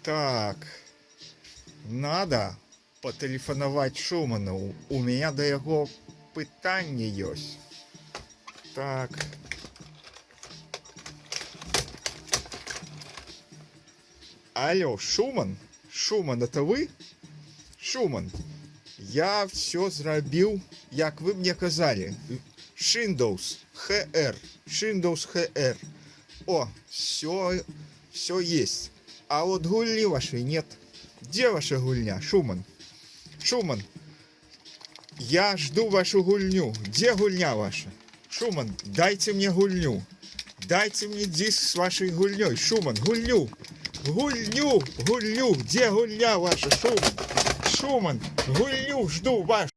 Так, надо патэлефанаваць Шуману. У меня да яго пытанне ёсць. Так. Алло, Шуман? Шуман, это вы? Шуман, я все зрабіў, як вы мне казалі. Windows HR. Windows HR. О, все есть. А вот гульни вашей нет. Где ваша гульня, Шуман? Шуман, я жду вашу гульню. Где гульня ваша? Шуман, дайте мне гульню. Дайте мне диск с вашей гульней. Шуман, гульню. Гульню. Где гульня ваша, Шуман? Шуман, гульню жду вашу.